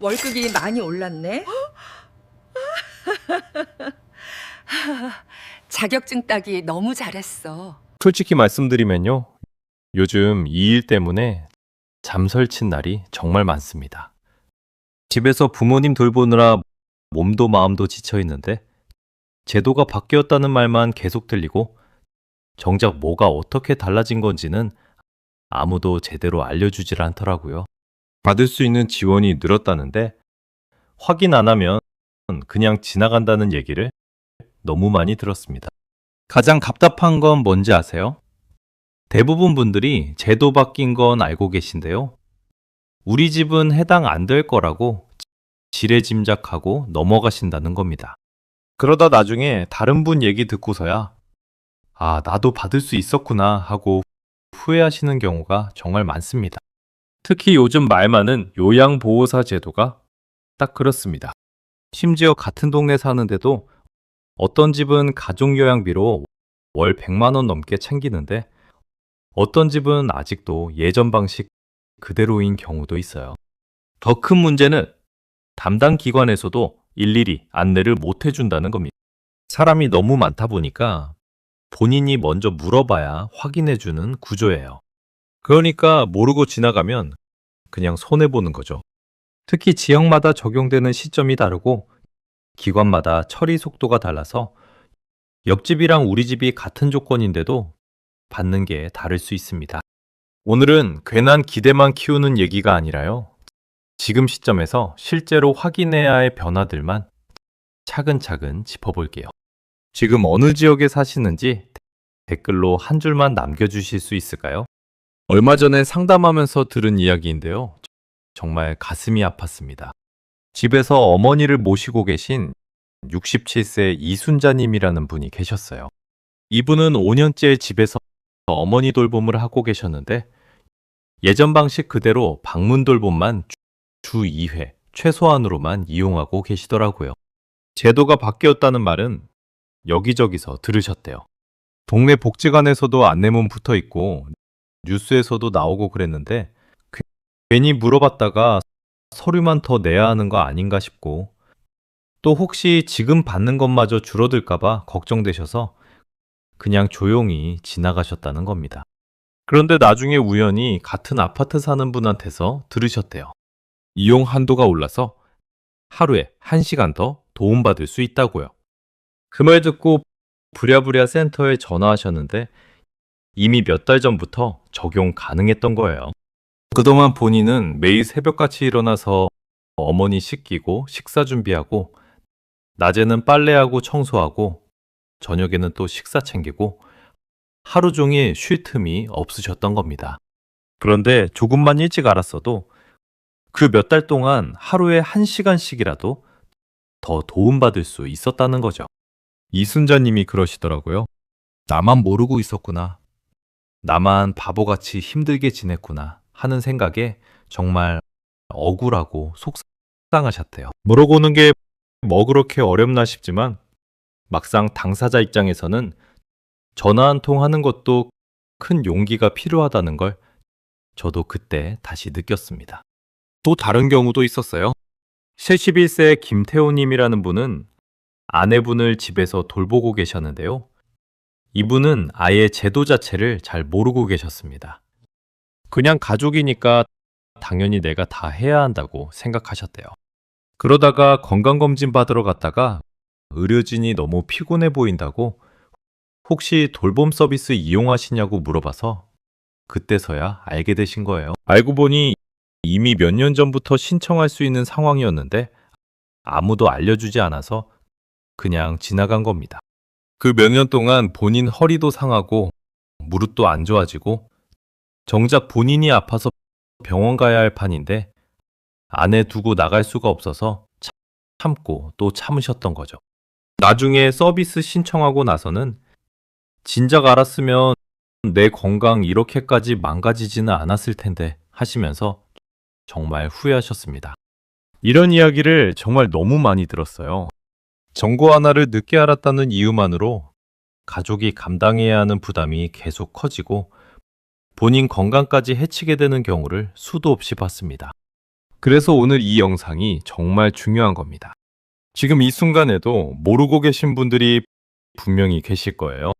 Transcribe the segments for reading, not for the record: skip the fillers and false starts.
월급이 많이 올랐네. 자격증 따기 너무 잘했어. 솔직히 말씀드리면요. 요즘 이 일 때문에 잠설친 날이 정말 많습니다. 집에서 부모님 돌보느라 몸도 마음도 지쳐 있는데 제도가 바뀌었다는 말만 계속 들리고 정작 뭐가 어떻게 달라진 건지는 아무도 제대로 알려주질 않더라고요. 받을 수 있는 지원이 늘었다는데 확인 안 하면 그냥 지나간다는 얘기를 너무 많이 들었습니다. 가장 답답한 건 뭔지 아세요? 대부분 분들이 제도 바뀐 건 알고 계신데요. 우리 집은 해당 안 될 거라고 지레짐작하고 넘어가신다는 겁니다. 그러다 나중에 다른 분 얘기 듣고서야 아, 나도 받을 수 있었구나 하고 후회하시는 경우가 정말 많습니다. 특히 요즘 말 많은 요양보호사 제도가 딱 그렇습니다. 심지어 같은 동네 사는데도 어떤 집은 가족요양비로 월 100만 원 넘게 챙기는데 어떤 집은 아직도 예전 방식 그대로인 경우도 있어요. 더 큰 문제는 담당 기관에서도 일일이 안내를 못 해준다는 겁니다. 사람이 너무 많다 보니까 본인이 먼저 물어봐야 확인해주는 구조예요. 그러니까 모르고 지나가면 그냥 손해보는 거죠. 특히 지역마다 적용되는 시점이 다르고 기관마다 처리 속도가 달라서 옆집이랑 우리 집이 같은 조건인데도 받는 게 다를 수 있습니다. 오늘은 괜한 기대만 키우는 얘기가 아니라요. 지금 시점에서 실제로 확인해야 할 변화들만 차근차근 짚어볼게요. 지금 어느 지역에 사시는지 댓글로 한 줄만 남겨주실 수 있을까요? 얼마 전에 상담하면서 들은 이야기인데요. 정말 가슴이 아팠습니다. 집에서 어머니를 모시고 계신 67세 이순자님이라는 분이 계셨어요. 이분은 5년째 집에서 어머니 돌봄을 하고 계셨는데 예전 방식 그대로 방문 돌봄만 주 2회 최소한으로만 이용하고 계시더라고요. 제도가 바뀌었다는 말은 여기저기서 들으셨대요. 동네 복지관에서도 안내문 붙어 있고 뉴스에서도 나오고 그랬는데 괜히 물어봤다가 서류만 더 내야 하는 거 아닌가 싶고 또 혹시 지금 받는 것마저 줄어들까봐 걱정되셔서 그냥 조용히 지나가셨다는 겁니다. 그런데 나중에 우연히 같은 아파트 사는 분한테서 들으셨대요. 이용 한도가 올라서 하루에 1시간 더 도움받을 수 있다고요. 그 말 듣고 부랴부랴 센터에 전화하셨는데 이미 몇 달 전부터 적용 가능했던 거예요. 그동안 본인은 매일 새벽같이 일어나서 어머니 씻기고 식사 준비하고 낮에는 빨래하고 청소하고 저녁에는 또 식사 챙기고 하루 종일 쉴 틈이 없으셨던 겁니다. 그런데 조금만 일찍 알았어도 그 몇 달 동안 하루에 1시간씩이라도 더 도움받을 수 있었다는 거죠. 이순자님이 그러시더라고요. 나만 모르고 있었구나. 나만 바보같이 힘들게 지냈구나 하는 생각에 정말 억울하고 속상하셨대요. 물어보는 게 뭐 그렇게 어렵나 싶지만 막상 당사자 입장에서는 전화 한 통 하는 것도 큰 용기가 필요하다는 걸 저도 그때 다시 느꼈습니다. 또 다른 경우도 있었어요. 71세 김태호님이라는 분은 아내분을 집에서 돌보고 계셨는데요. 이분은 아예 제도 자체를 잘 모르고 계셨습니다. 그냥 가족이니까 당연히 내가 다 해야 한다고 생각하셨대요. 그러다가 건강검진 받으러 갔다가 의료진이 너무 피곤해 보인다고 혹시 돌봄 서비스 이용하시냐고 물어봐서 그때서야 알게 되신 거예요. 알고 보니 이미 몇 년 전부터 신청할 수 있는 상황이었는데 아무도 알려주지 않아서 그냥 지나간 겁니다. 그 몇 년 동안 본인 허리도 상하고 무릎도 안 좋아지고 정작 본인이 아파서 병원 가야 할 판인데 아내 두고 나갈 수가 없어서 참고 또 참으셨던 거죠. 나중에 서비스 신청하고 나서는 진작 알았으면 내 건강 이렇게까지 망가지지는 않았을 텐데 하시면서 정말 후회하셨습니다. 이런 이야기를 정말 너무 많이 들었어요. 정보 하나를 늦게 알았다는 이유만으로 가족이 감당해야 하는 부담이 계속 커지고 본인 건강까지 해치게 되는 경우를 수도 없이 봤습니다. 그래서 오늘 이 영상이 정말 중요한 겁니다. 지금 이 순간에도 모르고 계신 분들이 분명히 계실 거예요.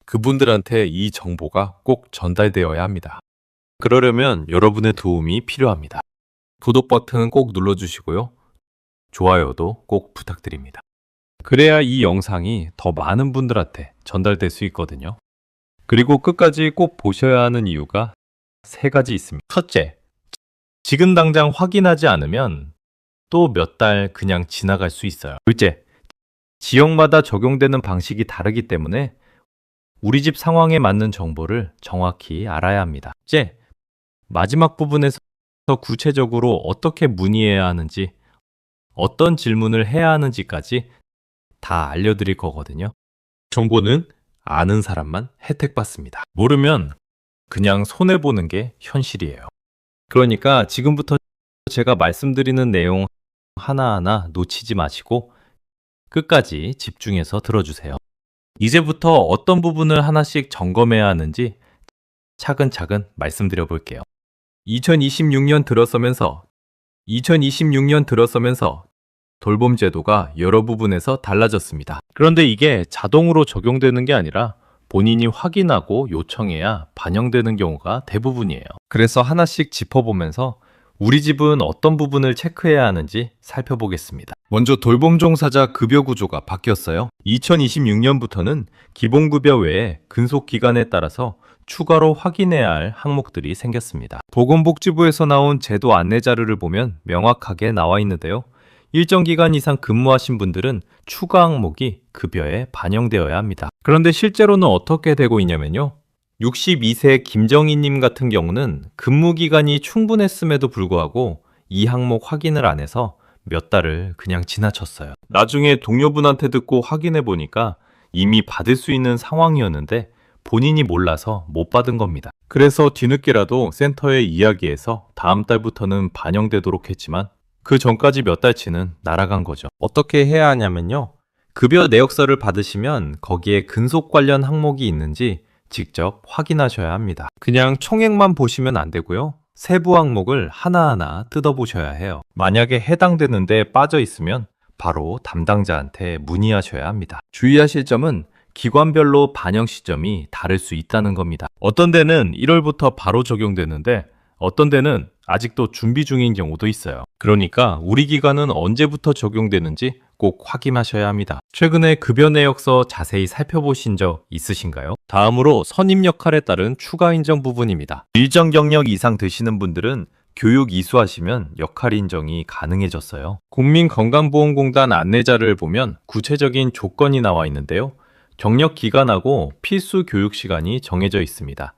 그분들한테 이 정보가 꼭 전달되어야 합니다. 그러려면 여러분의 도움이 필요합니다. 구독 버튼 꼭 눌러주시고요. 좋아요도 꼭 부탁드립니다. 그래야 이 영상이 더 많은 분들한테 전달될 수 있거든요. 그리고 끝까지 꼭 보셔야 하는 이유가 3가지 있습니다. 첫째, 지금 당장 확인하지 않으면 또 몇 달 그냥 지나갈 수 있어요. 둘째, 지역마다 적용되는 방식이 다르기 때문에 우리 집 상황에 맞는 정보를 정확히 알아야 합니다. 셋째, 마지막 부분에서 구체적으로 어떻게 문의해야 하는지, 어떤 질문을 해야 하는지까지 다 알려드릴 거거든요. 정보는 아는 사람만 혜택받습니다. 모르면 그냥 손해보는 게 현실이에요. 그러니까 지금부터 제가 말씀드리는 내용 하나하나 놓치지 마시고 끝까지 집중해서 들어주세요. 이제부터 어떤 부분을 하나씩 점검해야 하는지 차근차근 말씀드려 볼게요. 2026년 들어서면서 돌봄 제도가 여러 부분에서 달라졌습니다. 그런데 이게 자동으로 적용되는 게 아니라 본인이 확인하고 요청해야 반영되는 경우가 대부분이에요. 그래서 하나씩 짚어보면서 우리 집은 어떤 부분을 체크해야 하는지 살펴보겠습니다. 먼저 돌봄 종사자 급여 구조가 바뀌었어요. 2026년부터는 기본급여 외에 근속기간에 따라서 추가로 확인해야 할 항목들이 생겼습니다. 보건복지부에서 나온 제도 안내 자료를 보면 명확하게 나와 있는데요. 일정 기간 이상 근무하신 분들은 추가 항목이 급여에 반영되어야 합니다. 그런데 실제로는 어떻게 되고 있냐면요. 62세 김정희님 같은 경우는 근무 기간이 충분했음에도 불구하고 이 항목 확인을 안 해서 몇 달을 그냥 지나쳤어요. 나중에 동료분한테 듣고 확인해 보니까 이미 받을 수 있는 상황이었는데 본인이 몰라서 못 받은 겁니다. 그래서 뒤늦게라도 센터에 이야기해서 다음 달부터는 반영되도록 했지만 그 전까지 몇 달치는 날아간 거죠. 어떻게 해야 하냐면요. 급여 내역서를 받으시면 거기에 근속 관련 항목이 있는지 직접 확인하셔야 합니다. 그냥 총액만 보시면 안 되고요. 세부 항목을 하나하나 뜯어보셔야 해요. 만약에 해당되는데 빠져 있으면 바로 담당자한테 문의하셔야 합니다. 주의하실 점은 기관별로 반영 시점이 다를 수 있다는 겁니다. 어떤 데는 1월부터 바로 적용되는데 어떤 데는 아직도 준비 중인 경우도 있어요. 그러니까 우리 기관은 언제부터 적용되는지 꼭 확인하셔야 합니다. 최근에 급여 내역서 자세히 살펴보신 적 있으신가요? 다음으로 선임 역할에 따른 추가 인정 부분입니다. 일정 경력 이상 되시는 분들은 교육 이수하시면 역할 인정이 가능해졌어요. 국민건강보험공단 안내자를 보면 구체적인 조건이 나와 있는데요. 경력 기간하고 필수 교육 시간이 정해져 있습니다.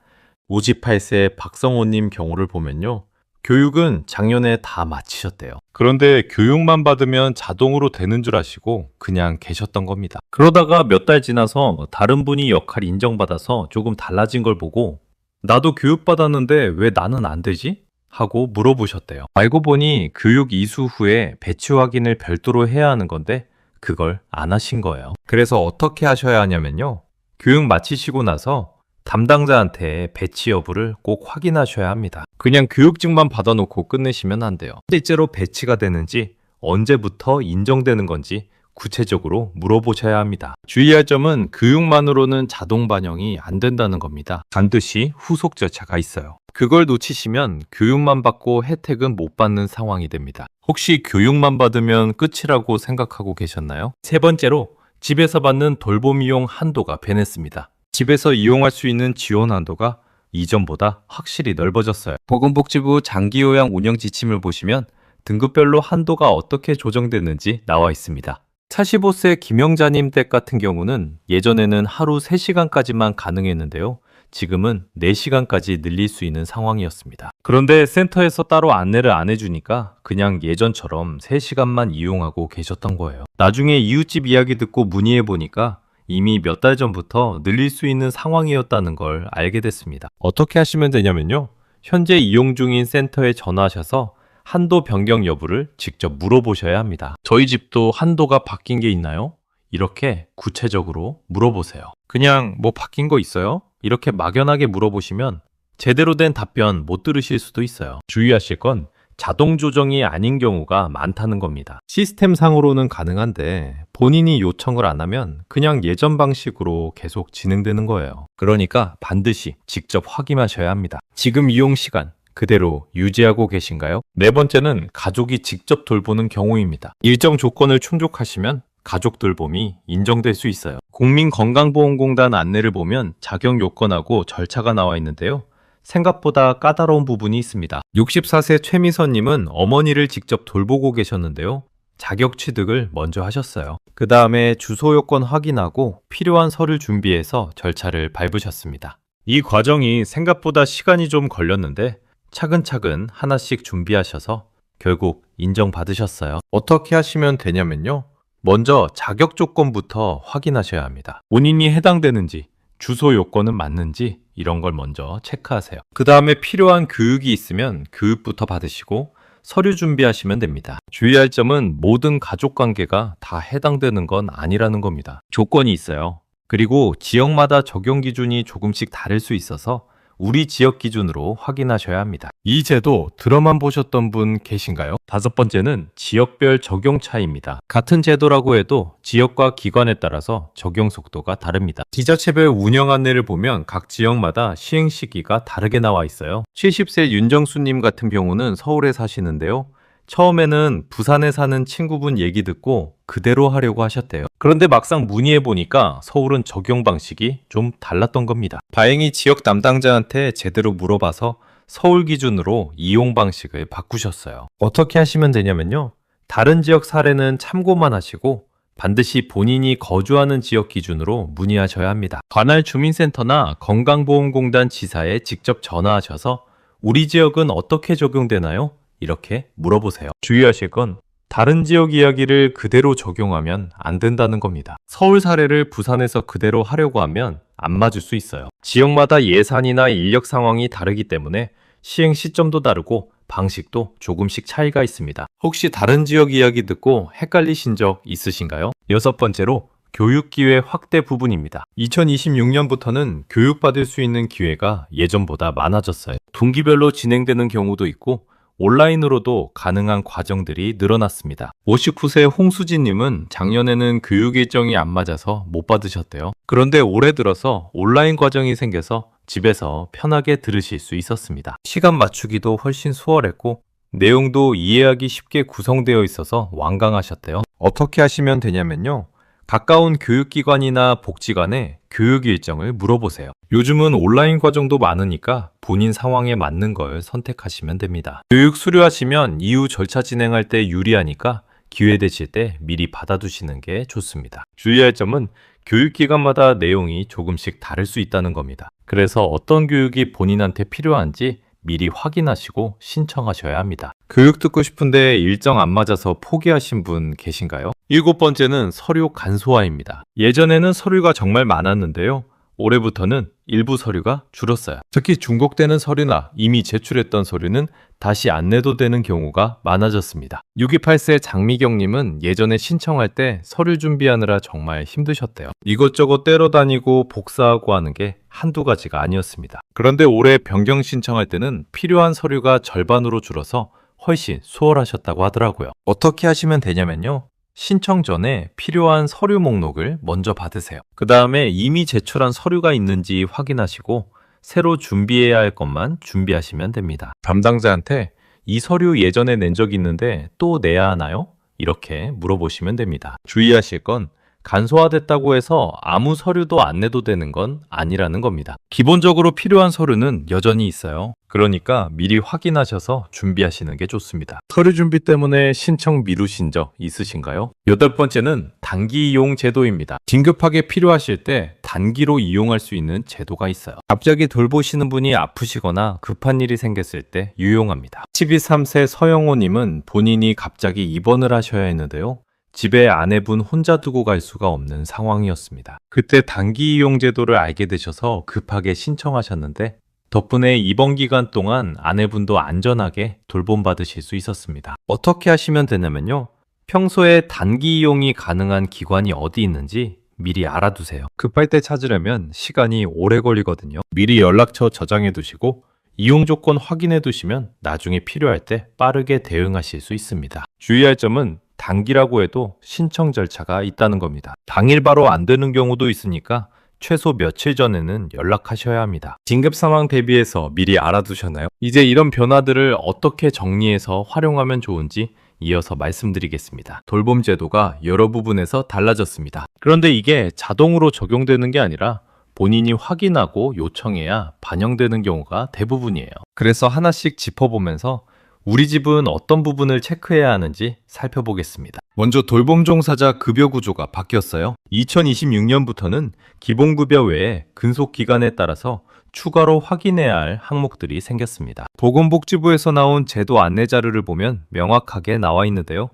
58세 박성호님 경우를 보면요. 교육은 작년에 다 마치셨대요. 그런데 교육만 받으면 자동으로 되는 줄 아시고 그냥 계셨던 겁니다. 그러다가 몇 달 지나서 다른 분이 역할 인정받아서 조금 달라진 걸 보고 나도 교육받았는데 왜 나는 안 되지? 하고 물어보셨대요. 알고 보니 교육 이수 후에 배치 확인을 별도로 해야 하는 건데 그걸 안 하신 거예요. 그래서 어떻게 하셔야 하냐면요. 교육 마치시고 나서 담당자한테 배치 여부를 꼭 확인하셔야 합니다. 그냥 교육증만 받아놓고 끝내시면 안 돼요. 실제로 배치가 되는지 언제부터 인정되는 건지 구체적으로 물어보셔야 합니다. 주의할 점은 교육만으로는 자동 반영이 안 된다는 겁니다. 반드시 후속 절차가 있어요. 그걸 놓치시면 교육만 받고 혜택은 못 받는 상황이 됩니다. 혹시 교육만 받으면 끝이라고 생각하고 계셨나요? 세 번째로 집에서 받는 돌봄 이용 한도가 변했습니다. 집에서 이용할 수 있는 지원 한도가 이전보다 확실히 넓어졌어요. 보건복지부 장기요양 운영 지침을 보시면 등급별로 한도가 어떻게 조정됐는지 나와 있습니다. 45세 김영자님 댁 같은 경우는 예전에는 하루 3시간까지만 가능했는데요. 지금은 4시간까지 늘릴 수 있는 상황이었습니다. 그런데 센터에서 따로 안내를 안 해주니까 그냥 예전처럼 3시간만 이용하고 계셨던 거예요. 나중에 이웃집 이야기 듣고 문의해보니까 이미 몇 달 전부터 늘릴 수 있는 상황이었다는 걸 알게 됐습니다. 어떻게 하시면 되냐면요. 현재 이용 중인 센터에 전화하셔서 한도 변경 여부를 직접 물어보셔야 합니다. 저희 집도 한도가 바뀐 게 있나요? 이렇게 구체적으로 물어보세요. 그냥 뭐 바뀐 거 있어요? 이렇게 막연하게 물어보시면 제대로 된 답변 못 들으실 수도 있어요. 주의하실 건 자동 조정이 아닌 경우가 많다는 겁니다. 시스템상으로는 가능한데 본인이 요청을 안 하면 그냥 예전 방식으로 계속 진행되는 거예요. 그러니까 반드시 직접 확인하셔야 합니다. 지금 이용 시간 그대로 유지하고 계신가요? 네 번째는 가족이 직접 돌보는 경우입니다. 일정 조건을 충족하시면 가족 돌봄이 인정될 수 있어요. 국민건강보험공단 안내를 보면 자격 요건하고 절차가 나와 있는데요. 생각보다 까다로운 부분이 있습니다. 64세 최미선님은 어머니를 직접 돌보고 계셨는데요. 자격 취득을 먼저 하셨어요. 그 다음에 주소 요건 확인하고 필요한 서류 준비해서 절차를 밟으셨습니다. 이 과정이 생각보다 시간이 좀 걸렸는데 차근차근 하나씩 준비하셔서 결국 인정받으셨어요. 어떻게 하시면 되냐면요. 먼저 자격 조건부터 확인하셔야 합니다. 본인이 해당되는지, 주소 요건은 맞는지 이런 걸 먼저 체크하세요. 그 다음에 필요한 교육이 있으면 교육부터 받으시고 서류 준비하시면 됩니다. 주의할 점은 모든 가족 관계가 다 해당되는 건 아니라는 겁니다. 조건이 있어요. 그리고 지역마다 적용 기준이 조금씩 다를 수 있어서 우리 지역 기준으로 확인하셔야 합니다. 이 제도 들어만 보셨던 분 계신가요? 다섯 번째는 지역별 적용 차이입니다. 같은 제도라고 해도 지역과 기관에 따라서 적용 속도가 다릅니다. 지자체별 운영 안내를 보면 각 지역마다 시행 시기가 다르게 나와 있어요. 70세 윤정수님 같은 경우는 서울에 사시는데요. 처음에는 부산에 사는 친구분 얘기 듣고 그대로 하려고 하셨대요. 그런데 막상 문의해 보니까 서울은 적용 방식이 좀 달랐던 겁니다. 다행히 지역 담당자한테 제대로 물어봐서 서울 기준으로 이용 방식을 바꾸셨어요. 어떻게 하시면 되냐면요. 다른 지역 사례는 참고만 하시고 반드시 본인이 거주하는 지역 기준으로 문의하셔야 합니다. 관할 주민센터나 건강보험공단 지사에 직접 전화하셔서 우리 지역은 어떻게 적용되나요? 이렇게 물어보세요. 주의하실 건 다른 지역 이야기를 그대로 적용하면 안 된다는 겁니다. 서울 사례를 부산에서 그대로 하려고 하면 안 맞을 수 있어요. 지역마다 예산이나 인력 상황이 다르기 때문에 시행 시점도 다르고 방식도 조금씩 차이가 있습니다. 혹시 다른 지역 이야기 듣고 헷갈리신 적 있으신가요? 여섯 번째로 교육기회 확대 부분입니다. 2026년부터는 교육받을 수 있는 기회가 예전보다 많아졌어요. 분기별로 진행되는 경우도 있고 온라인으로도 가능한 과정들이 늘어났습니다. 59세 홍수진님은 작년에는 교육 일정이 안 맞아서 못 받으셨대요. 그런데 올해 들어서 온라인 과정이 생겨서 집에서 편하게 들으실 수 있었습니다. 시간 맞추기도 훨씬 수월했고 내용도 이해하기 쉽게 구성되어 있어서 완강하셨대요. 어떻게 하시면 되냐면요. 가까운 교육기관이나 복지관에 교육 일정을 물어보세요. 요즘은 온라인 과정도 많으니까 본인 상황에 맞는 걸 선택하시면 됩니다. 교육 수료하시면 이후 절차 진행할 때 유리하니까 기회 되실 때 미리 받아두시는 게 좋습니다. 주의할 점은 교육기관마다 내용이 조금씩 다를 수 있다는 겁니다. 그래서 어떤 교육이 본인한테 필요한지 미리 확인하시고 신청하셔야 합니다. 교육 듣고 싶은데 일정 안 맞아서 포기하신 분 계신가요? 일곱 번째는 서류 간소화입니다. 예전에는 서류가 정말 많았는데요. 올해부터는 일부 서류가 줄었어요. 특히 중복되는 서류나 이미 제출했던 서류는 다시 안 내도 되는 경우가 많아졌습니다. 628세 장미경님은 예전에 신청할 때 서류 준비하느라 정말 힘드셨대요. 이것저것 떼러 다니고 복사하고 하는 게 한두 가지가 아니었습니다. 그런데 올해 변경 신청할 때는 필요한 서류가 절반으로 줄어서 훨씬 수월하셨다고 하더라고요. 어떻게 하시면 되냐면요. 신청 전에 필요한 서류 목록을 먼저 받으세요. 그 다음에 이미 제출한 서류가 있는지 확인하시고 새로 준비해야 할 것만 준비하시면 됩니다. 담당자한테 이 서류 예전에 낸 적 있는데 또 내야 하나요? 이렇게 물어보시면 됩니다. 주의하실 건 간소화됐다고 해서 아무 서류도 안 내도 되는 건 아니라는 겁니다. 기본적으로 필요한 서류는 여전히 있어요. 그러니까 미리 확인하셔서 준비하시는 게 좋습니다. 서류 준비 때문에 신청 미루신 적 있으신가요? 여덟 번째는 단기 이용 제도입니다. 긴급하게 필요하실 때 단기로 이용할 수 있는 제도가 있어요. 갑자기 돌보시는 분이 아프시거나 급한 일이 생겼을 때 유용합니다. 73세 서영호님은 본인이 갑자기 입원을 하셔야 했는데요. 집에 아내분 혼자 두고 갈 수가 없는 상황이었습니다. 그때 단기 이용 제도를 알게 되셔서 급하게 신청하셨는데 덕분에 입원 기간 동안 아내분도 안전하게 돌봄받으실 수 있었습니다. 어떻게 하시면 되냐면요. 평소에 단기 이용이 가능한 기관이 어디 있는지 미리 알아두세요. 급할 때 찾으려면 시간이 오래 걸리거든요. 미리 연락처 저장해 두시고 이용 조건 확인해 두시면 나중에 필요할 때 빠르게 대응하실 수 있습니다. 주의할 점은 단기라고 해도 신청 절차가 있다는 겁니다. 당일 바로 안 되는 경우도 있으니까 최소 며칠 전에는 연락하셔야 합니다. 긴급 상황 대비해서 미리 알아두셨나요? 이제 이런 변화들을 어떻게 정리해서 활용하면 좋은지 이어서 말씀드리겠습니다. 돌봄 제도가 여러 부분에서 달라졌습니다. 그런데 이게 자동으로 적용되는 게 아니라 본인이 확인하고 요청해야 반영되는 경우가 대부분이에요. 그래서 하나씩 짚어보면서 우리 집은 어떤 부분을 체크해야 하는지 살펴보겠습니다. 먼저 돌봄 종사자 급여 구조가 바뀌었어요. 2026년부터는 기본급여 외에 근속기간에 따라서 추가로 확인해야 할 항목들이 생겼습니다. 보건복지부에서 나온 제도 안내 자료를 보면 명확하게 나와 있는데요.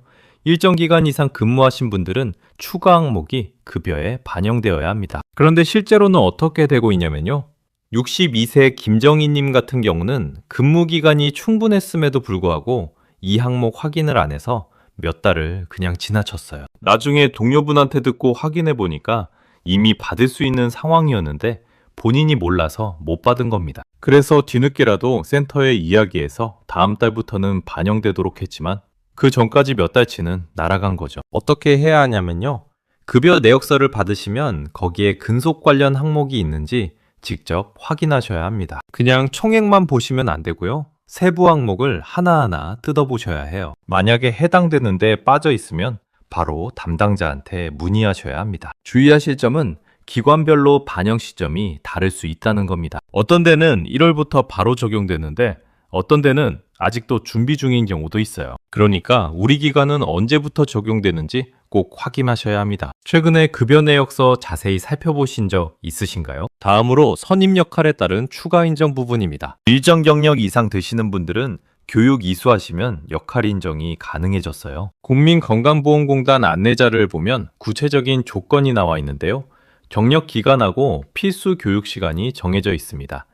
일정 기간 이상 근무하신 분들은 추가 항목이 급여에 반영되어야 합니다. 그런데 실제로는 어떻게 되고 있냐면요. 62세 김정희님 같은 경우는 근무 기간이 충분했음에도 불구하고 이 항목 확인을 안 해서 몇 달을 그냥 지나쳤어요. 나중에 동료분한테 듣고 확인해 보니까 이미 받을 수 있는 상황이었는데 본인이 몰라서 못 받은 겁니다. 그래서 뒤늦게라도 센터에 이야기해서 다음 달부터는 반영되도록 했지만 그 전까지 몇 달치는 날아간 거죠. 어떻게 해야 하냐면요. 급여 내역서를 받으시면 거기에 근속 관련 항목이 있는지 직접 확인하셔야 합니다. 그냥 총액만 보시면 안 되고요. 세부 항목을 하나하나 뜯어보셔야 해요. 만약에 해당되는데 빠져 있으면 바로 담당자한테 문의하셔야 합니다. 주의하실 점은 기관별로 반영 시점이 다를 수 있다는 겁니다. 어떤 데는 1월부터 바로 적용되는데 어떤 데는 아직도 준비 중인 경우도 있어요. 그러니까 우리 기관은 언제부터 적용되는지 꼭 확인하셔야 합니다. 최근에 급여 내역서 자세히 살펴보신 적 있으신가요? 다음으로 선임 역할에 따른 추가 인정 부분입니다. 일정 경력 이상 되시는 분들은 교육 이수하시면 역할 인정이 가능해졌어요. 국민건강보험공단 안내자를 보면 구체적인 조건이 나와 있는데요. 경력 기간하고 필수 교육 시간이 정해져 있습니다.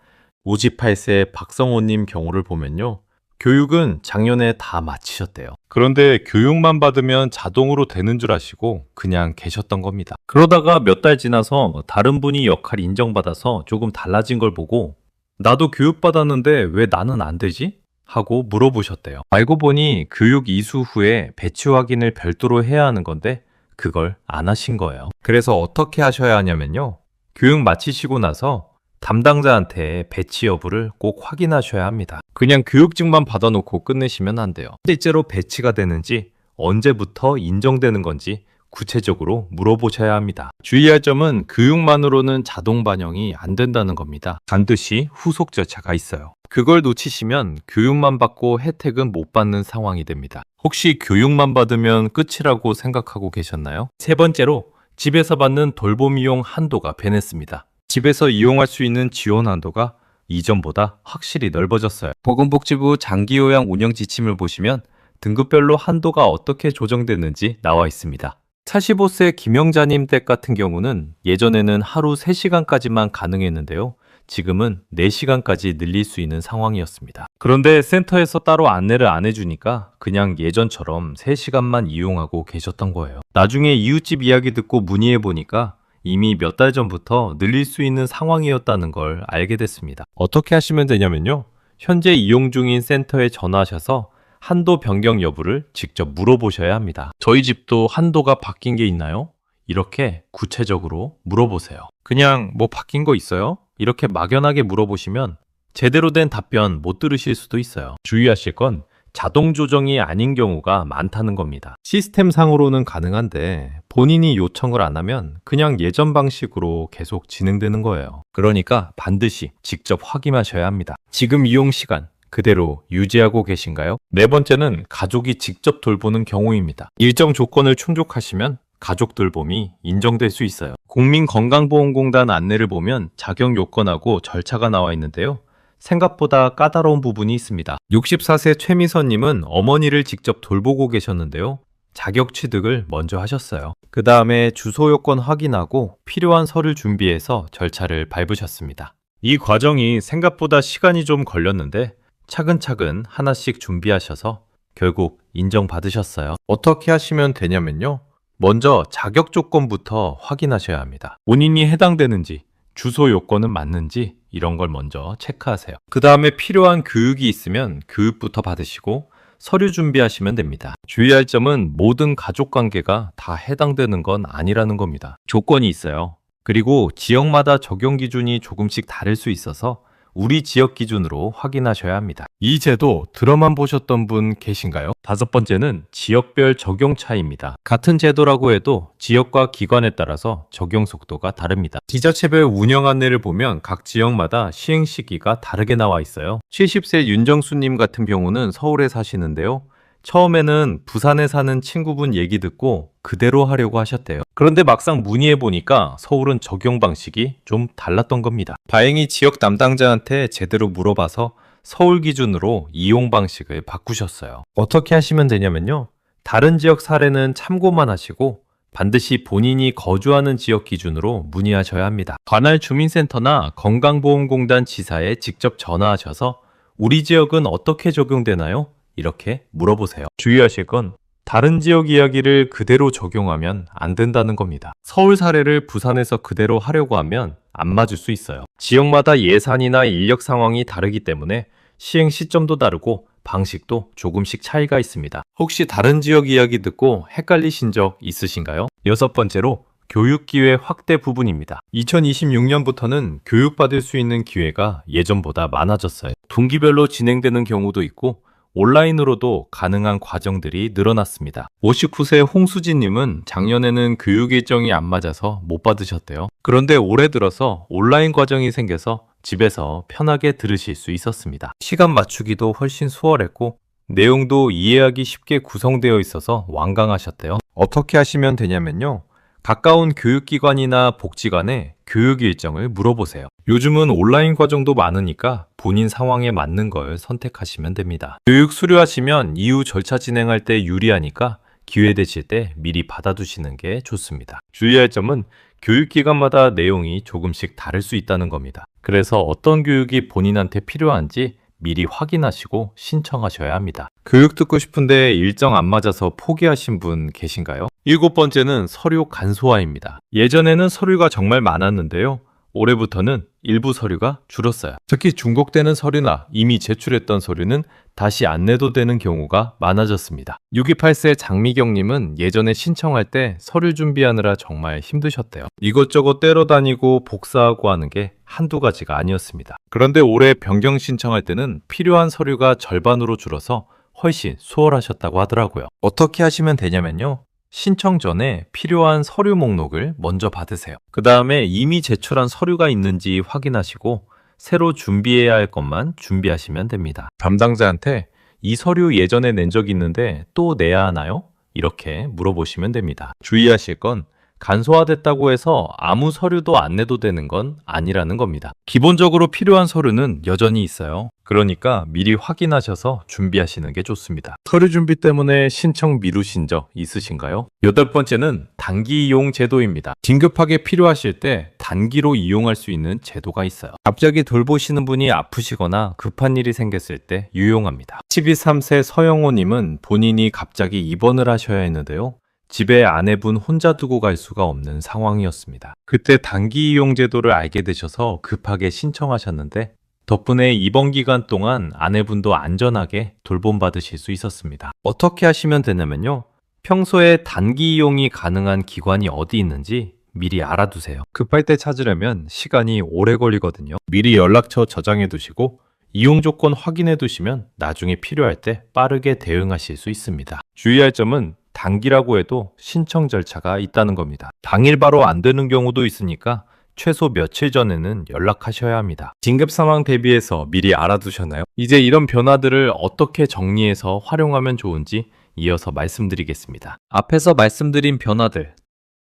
58세 박성호님 경우를 보면요. 교육은 작년에 다 마치셨대요. 그런데 교육만 받으면 자동으로 되는 줄 아시고 그냥 계셨던 겁니다. 그러다가 몇 달 지나서 다른 분이 역할 인정받아서 조금 달라진 걸 보고 나도 교육받았는데 왜 나는 안 되지? 하고 물어보셨대요. 알고 보니 교육 이수 후에 배치 확인을 별도로 해야 하는 건데 그걸 안 하신 거예요. 그래서 어떻게 하셔야 하냐면요. 교육 마치시고 나서 담당자한테 배치 여부를 꼭 확인하셔야 합니다. 그냥 교육증만 받아놓고 끝내시면 안 돼요. 실제로 배치가 되는지 언제부터 인정되는 건지 구체적으로 물어보셔야 합니다. 주의할 점은 교육만으로는 자동 반영이 안 된다는 겁니다. 반드시 후속 절차가 있어요. 그걸 놓치시면 교육만 받고 혜택은 못 받는 상황이 됩니다. 혹시 교육만 받으면 끝이라고 생각하고 계셨나요? 세 번째로 집에서 받는 돌봄 이용 한도가 변했습니다. 집에서 이용할 수 있는 지원 한도가 이전보다 확실히 넓어졌어요. 보건복지부 장기요양 운영 지침을 보시면 등급별로 한도가 어떻게 조정됐는지 나와 있습니다. 45세 김영자님 댁 같은 경우는 예전에는 하루 3시간까지만 가능했는데요. 지금은 4시간까지 늘릴 수 있는 상황이었습니다. 그런데 센터에서 따로 안내를 안 해주니까 그냥 예전처럼 3시간만 이용하고 계셨던 거예요. 나중에 이웃집 이야기 듣고 문의해 보니까 이미 몇 달 전부터 늘릴 수 있는 상황이었다는 걸 알게 됐습니다. 어떻게 하시면 되냐면요. 현재 이용 중인 센터에 전화하셔서 한도 변경 여부를 직접 물어보셔야 합니다. 저희 집도 한도가 바뀐 게 있나요? 이렇게 구체적으로 물어보세요. 그냥 뭐 바뀐 거 있어요? 이렇게 막연하게 물어보시면 제대로 된 답변 못 들으실 수도 있어요. 주의하실 건 자동 조정이 아닌 경우가 많다는 겁니다. 시스템상으로는 가능한데 본인이 요청을 안 하면 그냥 예전 방식으로 계속 진행되는 거예요. 그러니까 반드시 직접 확인하셔야 합니다. 지금 이용 시간 그대로 유지하고 계신가요? 네 번째는 가족이 직접 돌보는 경우입니다. 일정 조건을 충족하시면 가족 돌봄이 인정될 수 있어요. 국민건강보험공단 안내를 보면 자격 요건하고 절차가 나와 있는데요. 생각보다 까다로운 부분이 있습니다. 64세 최미선님은 어머니를 직접 돌보고 계셨는데요. 자격 취득을 먼저 하셨어요. 그 다음에 주소 요건 확인하고 필요한 서류 준비해서 절차를 밟으셨습니다. 이 과정이 생각보다 시간이 좀 걸렸는데 차근차근 하나씩 준비하셔서 결국 인정받으셨어요. 어떻게 하시면 되냐면요. 먼저 자격 조건부터 확인하셔야 합니다. 본인이 해당되는지 주소 요건은 맞는지 이런 걸 먼저 체크하세요. 그 다음에 필요한 교육이 있으면 교육부터 받으시고 서류 준비하시면 됩니다. 주의할 점은 모든 가족 관계가 다 해당되는 건 아니라는 겁니다. 조건이 있어요. 그리고 지역마다 적용 기준이 조금씩 다를 수 있어서 우리 지역 기준으로 확인하셔야 합니다. 이 제도 들어만 보셨던 분 계신가요? 다섯 번째는 지역별 적용 차이입니다. 같은 제도라고 해도 지역과 기관에 따라서 적용 속도가 다릅니다. 지자체별 운영 안내를 보면 각 지역마다 시행 시기가 다르게 나와 있어요. 70세 윤정수님 같은 경우는 서울에 사시는데요. 처음에는 부산에 사는 친구분 얘기 듣고 그대로 하려고 하셨대요. 그런데 막상 문의해 보니까 서울은 적용 방식이 좀 달랐던 겁니다. 다행히 지역 담당자한테 제대로 물어봐서 서울 기준으로 이용 방식을 바꾸셨어요. 어떻게 하시면 되냐면요. 다른 지역 사례는 참고만 하시고 반드시 본인이 거주하는 지역 기준으로 문의하셔야 합니다. 관할 주민센터나 건강보험공단 지사에 직접 전화하셔서 우리 지역은 어떻게 적용되나요? 이렇게 물어보세요. 주의하실 건 다른 지역 이야기를 그대로 적용하면 안 된다는 겁니다. 서울 사례를 부산에서 그대로 하려고 하면 안 맞을 수 있어요. 지역마다 예산이나 인력 상황이 다르기 때문에 시행 시점도 다르고 방식도 조금씩 차이가 있습니다. 혹시 다른 지역 이야기 듣고 헷갈리신 적 있으신가요? 여섯 번째로 교육기회 확대 부분입니다. 2026년부터는 교육받을 수 있는 기회가 예전보다 많아졌어요. 분기별로 진행되는 경우도 있고 온라인으로도 가능한 과정들이 늘어났습니다. 59세 홍수진님은 작년에는 교육 일정이 안 맞아서 못 받으셨대요. 그런데 올해 들어서 온라인 과정이 생겨서 집에서 편하게 들으실 수 있었습니다. 시간 맞추기도 훨씬 수월했고 내용도 이해하기 쉽게 구성되어 있어서 완강하셨대요. 어떻게 하시면 되냐면요. 가까운 교육기관이나 복지관에 교육 일정을 물어보세요. 요즘은 온라인 과정도 많으니까 본인 상황에 맞는 걸 선택하시면 됩니다. 교육 수료하시면 이후 절차 진행할 때 유리하니까 기회 되실 때 미리 받아두시는 게 좋습니다. 주의할 점은 교육기관마다 내용이 조금씩 다를 수 있다는 겁니다. 그래서 어떤 교육이 본인한테 필요한지 미리 확인하시고 신청하셔야 합니다. 교육 듣고 싶은데 일정 안 맞아서 포기하신 분 계신가요? 일곱 번째는 서류 간소화입니다. 예전에는 서류가 정말 많았는데요. 올해부터는 일부 서류가 줄었어요. 특히 중복되는 서류나 이미 제출했던 서류는 다시 안 내도 되는 경우가 많아졌습니다. 628세 장미경님은 예전에 신청할 때 서류 준비하느라 정말 힘드셨대요. 이것저것 떼러 다니고 복사하고 하는 게 한두 가지가 아니었습니다. 그런데 올해 변경 신청할 때는 필요한 서류가 절반으로 줄어서 훨씬 수월하셨다고 하더라고요. 어떻게 하시면 되냐면요. 신청 전에 필요한 서류 목록을 먼저 받으세요. 그 다음에 이미 제출한 서류가 있는지 확인하시고 새로 준비해야 할 것만 준비하시면 됩니다. 담당자한테 이 서류 예전에 낸 적이 있는데 또 내야 하나요? 이렇게 물어보시면 됩니다. 주의하실 건 간소화됐다고 해서 아무 서류도 안 내도 되는 건 아니라는 겁니다. 기본적으로 필요한 서류는 여전히 있어요. 그러니까 미리 확인하셔서 준비하시는 게 좋습니다. 서류 준비 때문에 신청 미루신 적 있으신가요? 여덟 번째는 단기 이용 제도입니다. 긴급하게 필요하실 때 단기로 이용할 수 있는 제도가 있어요. 갑자기 돌보시는 분이 아프시거나 급한 일이 생겼을 때 유용합니다. 73세 서영호님은 본인이 갑자기 입원을 하셔야 했는데요. 집에 아내분 혼자 두고 갈 수가 없는 상황이었습니다. 그때 단기 이용 제도를 알게 되셔서 급하게 신청하셨는데 덕분에 입원 기간 동안 아내분도 안전하게 돌봄받으실 수 있었습니다. 어떻게 하시면 되냐면요. 평소에 단기 이용이 가능한 기관이 어디 있는지 미리 알아두세요. 급할 때 찾으려면 시간이 오래 걸리거든요. 미리 연락처 저장해 두시고 이용 조건 확인해 두시면 나중에 필요할 때 빠르게 대응하실 수 있습니다. 주의할 점은 단기라고 해도 신청 절차가 있다는 겁니다. 당일 바로 안 되는 경우도 있으니까 최소 며칠 전에는 연락하셔야 합니다. 긴급 상황 대비해서 미리 알아두셨나요? 이제 이런 변화들을 어떻게 정리해서 활용하면 좋은지 이어서 말씀드리겠습니다. 앞에서 말씀드린 변화들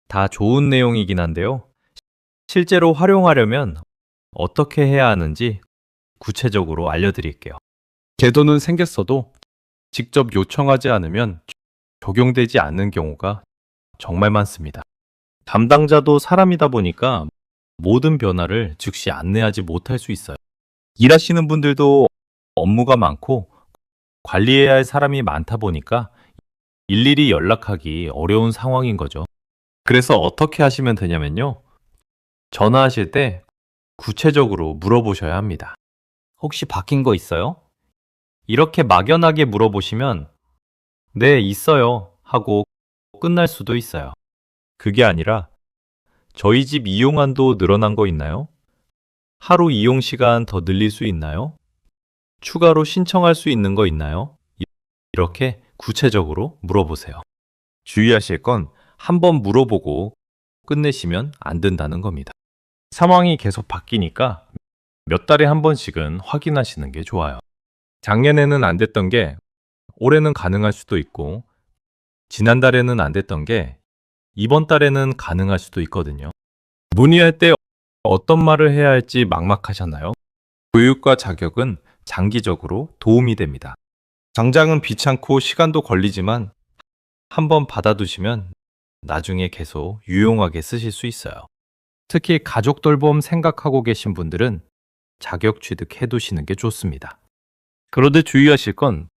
다 좋은 내용이긴 한데요. 실제로 활용하려면 어떻게 해야 하는지 구체적으로 알려드릴게요. 제도는 생겼어도 직접 요청하지 않으면 적용되지 않는 경우가 정말 많습니다. 담당자도 사람이다 보니까 모든 변화를 즉시 안내하지 못할 수 있어요. 일하시는 분들도 업무가 많고 관리해야 할 사람이 많다 보니까 일일이 연락하기 어려운 상황인 거죠. 그래서 어떻게 하시면 되냐면요. 전화하실 때 구체적으로 물어보셔야 합니다. 혹시 바뀐 거 있어요? 이렇게 막연하게 물어보시면 네, 있어요 하고 끝날 수도 있어요. 그게 아니라 저희 집 이용한도 늘어난 거 있나요? 하루 이용 시간 더 늘릴 수 있나요? 추가로 신청할 수 있는 거 있나요? 이렇게 구체적으로 물어보세요. 주의하실 건 한 번 물어보고 끝내시면 안 된다는 겁니다. 상황이 계속 바뀌니까 몇 달에 한 번씩은 확인하시는 게 좋아요. 작년에는 안 됐던 게 올해는 가능할 수도 있고, 지난달에는 안 됐던 게 이번 달에는 가능할 수도 있거든요. 문의할 때 어떤 말을 해야 할지 막막하셨나요? 교육과 자격은 장기적으로 도움이 됩니다. 당장은 귀찮고 시간도 걸리지만 한번 받아두시면 나중에 계속 유용하게 쓰실 수 있어요. 특히 가족 돌봄 생각하고 계신 분들은 자격 취득해 두시는 게 좋습니다. 그런데 주의하실 건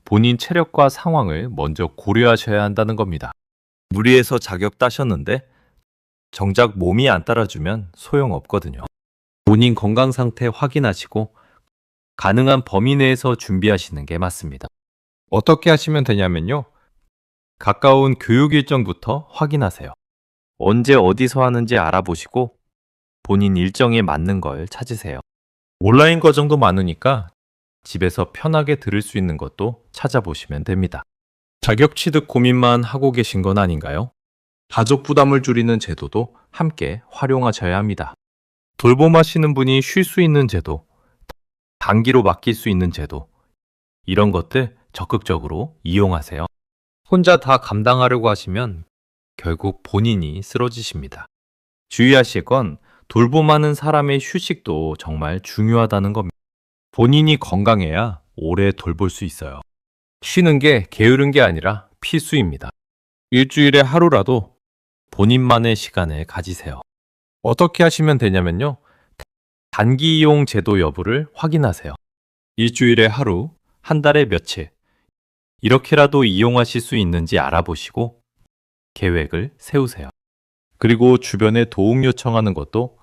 본인 체력과 상황을 먼저 고려하셔야 한다는 겁니다. 무리해서 자격 따셨는데 정작 몸이 안 따라주면 소용없거든요. 본인 건강 상태 확인하시고 가능한 범위 내에서 준비하시는 게 맞습니다. 어떻게 하시면 되냐면요. 가까운 교육 일정부터 확인하세요. 언제 어디서 하는지 알아보시고 본인 일정에 맞는 걸 찾으세요. 온라인 과정도 많으니까 집에서 편하게 들을 수 있는 것도 찾아보시면 됩니다. 자격 취득 고민만 하고 계신 건 아닌가요? 가족 부담을 줄이는 제도도 함께 활용하셔야 합니다. 돌봄하시는 분이 쉴 수 있는 제도, 단기로 맡길 수 있는 제도, 이런 것들 적극적으로 이용하세요. 혼자 다 감당하려고 하시면 결국 본인이 쓰러지십니다. 주의하실 건 돌봄하는 사람의 휴식도 정말 중요하다는 겁니다. 본인이 건강해야 오래 돌볼 수 있어요. 쉬는 게 게으른 게 아니라 필수입니다. 일주일에 하루라도 본인만의 시간을 가지세요. 어떻게 하시면 되냐면요. 단기 이용 제도 여부를 확인하세요. 일주일에 하루, 한 달에 며칠, 이렇게라도 이용하실 수 있는지 알아보시고 계획을 세우세요. 그리고 주변에 도움 요청하는 것도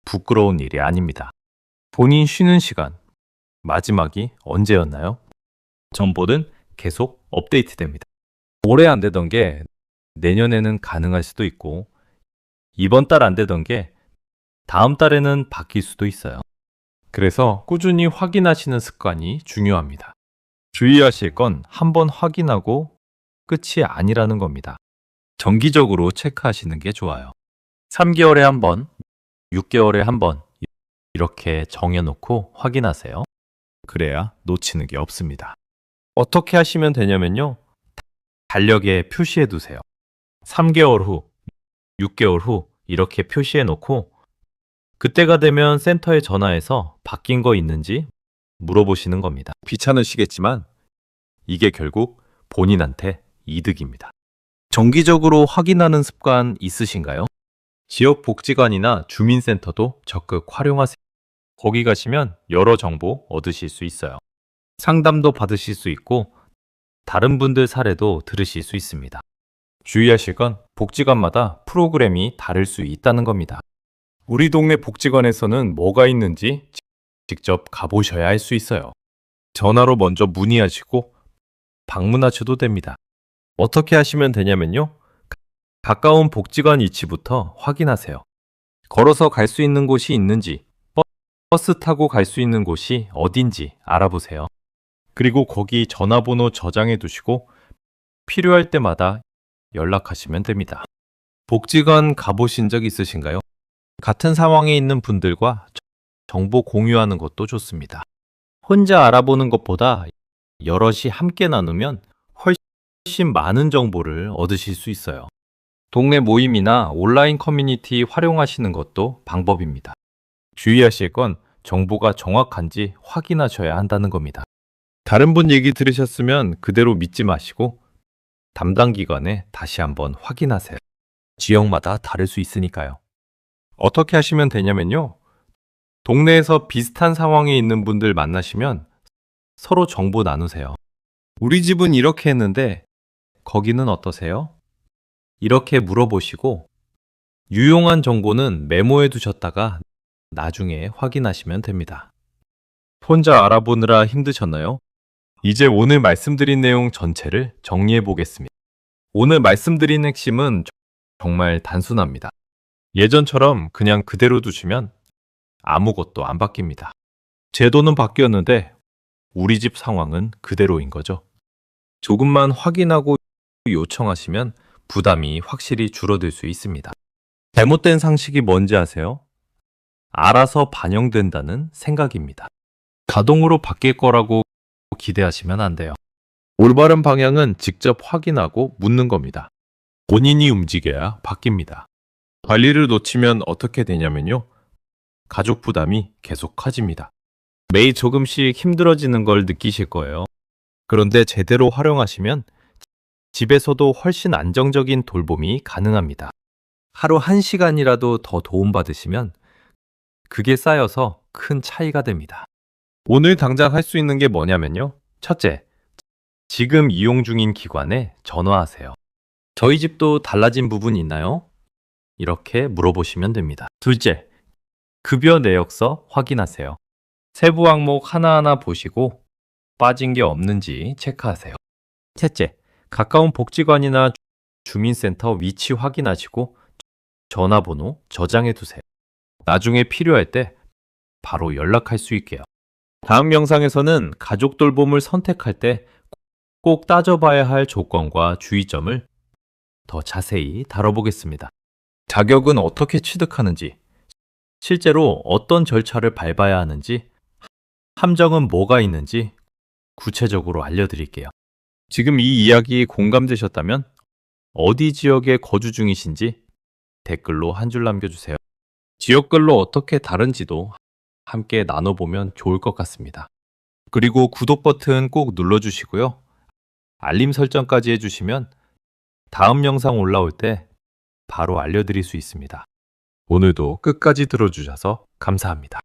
부끄러운 일이 아닙니다. 본인 쉬는 시간, 마지막이 언제였나요? 정보는 계속 업데이트됩니다. 올해 안 되던 게 내년에는 가능할 수도 있고, 이번 달 안 되던 게 다음 달에는 바뀔 수도 있어요. 그래서 꾸준히 확인하시는 습관이 중요합니다. 주의하실 건 한번 확인하고 끝이 아니라는 겁니다. 정기적으로 체크하시는 게 좋아요. 3개월에 한 번, 6개월에 한 번 이렇게 정해놓고 확인하세요. 그래야 놓치는 게 없습니다. 어떻게 하시면 되냐면요. 달력에 표시해 두세요. 3개월 후, 6개월 후 이렇게 표시해 놓고 그때가 되면 센터에 전화해서 바뀐 거 있는지 물어보시는 겁니다. 귀찮으시겠지만 이게 결국 본인한테 이득입니다. 정기적으로 확인하는 습관 있으신가요? 지역복지관이나 주민센터도 적극 활용하세요. 거기 가시면 여러 정보 얻으실 수 있어요. 상담도 받으실 수 있고 다른 분들 사례도 들으실 수 있습니다. 주의하실 건 복지관마다 프로그램이 다를 수 있다는 겁니다. 우리 동네 복지관에서는 뭐가 있는지 직접 가보셔야 할 수 있어요. 전화로 먼저 문의하시고 방문하셔도 됩니다. 어떻게 하시면 되냐면요. 가까운 복지관 위치부터 확인하세요. 걸어서 갈 수 있는 곳이 있는지, 버스 타고 갈 수 있는 곳이 어딘지 알아보세요. 그리고 거기 전화번호 저장해 두시고 필요할 때마다 연락하시면 됩니다. 복지관 가보신 적 있으신가요? 같은 상황에 있는 분들과 정보 공유하는 것도 좋습니다. 혼자 알아보는 것보다 여럿이 함께 나누면 훨씬 많은 정보를 얻으실 수 있어요. 동네 모임이나 온라인 커뮤니티 활용하시는 것도 방법입니다. 주의하실 건 정보가 정확한지 확인하셔야 한다는 겁니다. 다른 분 얘기 들으셨으면 그대로 믿지 마시고 담당 기관에 다시 한번 확인하세요. 지역마다 다를 수 있으니까요. 어떻게 하시면 되냐면요. 동네에서 비슷한 상황에 있는 분들 만나시면 서로 정보 나누세요. 우리 집은 이렇게 했는데 거기는 어떠세요? 이렇게 물어보시고 유용한 정보는 메모해 두셨다가 나중에 확인하시면 됩니다. 혼자 알아보느라 힘드셨나요? 이제 오늘 말씀드린 내용 전체를 정리해 보겠습니다. 오늘 말씀드린 핵심은 정말 단순합니다. 예전처럼 그냥 그대로 두시면 아무것도 안 바뀝니다. 제도는 바뀌었는데 우리 집 상황은 그대로인 거죠. 조금만 확인하고 요청하시면 부담이 확실히 줄어들 수 있습니다. 잘못된 상식이 뭔지 아세요? 알아서 반영된다는 생각입니다. 자동으로 바뀔 거라고 기대하시면 안 돼요. 올바른 방향은 직접 확인하고 묻는 겁니다. 본인이 움직여야 바뀝니다. 관리를 놓치면 어떻게 되냐면요. 가족 부담이 계속 커집니다. 매일 조금씩 힘들어지는 걸 느끼실 거예요. 그런데 제대로 활용하시면 집에서도 훨씬 안정적인 돌봄이 가능합니다. 하루 1시간이라도 더 도움받으시면 그게 쌓여서 큰 차이가 됩니다. 오늘 당장 할 수 있는 게 뭐냐면요. 첫째, 지금 이용 중인 기관에 전화하세요. 저희 집도 달라진 부분 있나요? 이렇게 물어보시면 됩니다. 둘째, 급여 내역서 확인하세요. 세부 항목 하나하나 보시고 빠진 게 없는지 체크하세요. 셋째, 가까운 복지관이나 주민센터 위치 확인하시고 전화번호 저장해 두세요. 나중에 필요할 때 바로 연락할 수 있게요. 다음 영상에서는 가족 돌봄을 선택할 때 꼭 따져봐야 할 조건과 주의점을 더 자세히 다뤄보겠습니다. 자격은 어떻게 취득하는지, 실제로 어떤 절차를 밟아야 하는지, 함정은 뭐가 있는지 구체적으로 알려드릴게요. 지금 이 이야기 공감되셨다면 어디 지역에 거주 중이신지 댓글로 한 줄 남겨주세요. 지역별로 어떻게 다른지도 함께 나눠보면 좋을 것 같습니다. 그리고 구독 버튼 꼭 눌러주시고요. 알림 설정까지 해주시면 다음 영상 올라올 때 바로 알려드릴 수 있습니다. 오늘도 끝까지 들어주셔서 감사합니다.